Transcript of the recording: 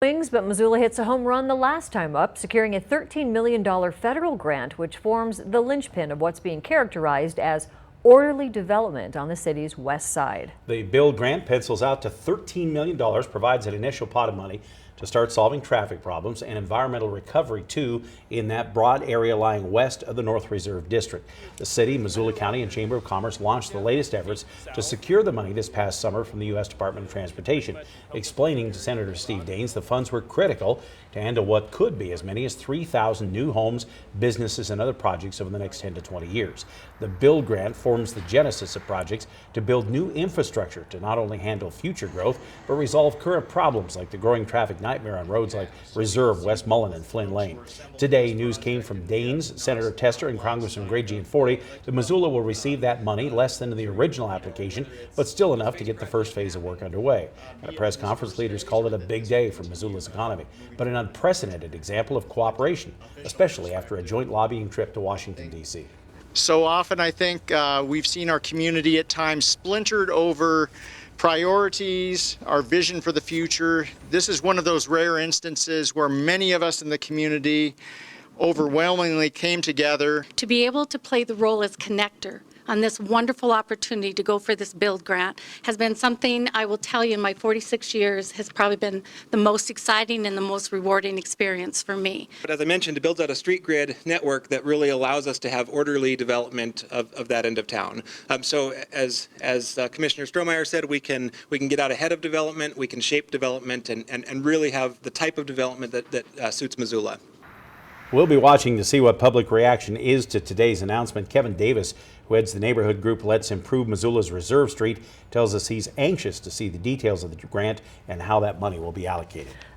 Wings, but Missoula hits a home run the last time up, securing a $13 million federal grant, which forms the linchpin of what's being characterized as orderly development on the city's west side. The BUILD grant pencils out to $13 million, provides an initial pot of money to start solving traffic problems and environmental recovery too in that broad area lying west of the North Reserve District. The city, Missoula County, and Chamber of Commerce launched the latest efforts to secure the money this past summer from the U.S. Department of Transportation, explaining to Senator Steve Daines the funds were critical to handle what could be as many as 3,000 new homes, businesses, and other projects over the next 10 to 20 years. The BUILD grant forms the genesis of projects to build new infrastructure to not only handle future growth, but resolve current problems like the growing traffic nightmare on roads like Reserve, Westmoreland, and Flynn Lane. Today, news came from Daines, Senator Tester, and Congressman Gray Gianforte that Missoula will receive that money, less than the original application, but still enough to get the first phase of work underway. At a press conference, leaders called it a big day for Missoula's economy, but an unprecedented example of cooperation, especially after a joint lobbying trip to Washington, D.C. So often I think we've seen our community at times splintered over priorities, our vision for the future. This is one of those rare instances where many of us in the community overwhelmingly came together. To be able to play the role as connector on this wonderful opportunity to go for this BUILD grant has been something, I will tell you, in my 46 years has probably been the most exciting and the most rewarding experience for me. But as I mentioned, it builds out a street grid network that really allows us to have orderly development of that end of town. So as Commissioner Strohmeyer said, we can get out ahead of development, we can shape development, and really have the type of development that suits Missoula. We'll be watching to see what public reaction is to today's announcement. Kevin Davis, who heads the neighborhood group Let's Improve Missoula's Reserve Street, tells us he's anxious to see the details of the grant and how that money will be allocated.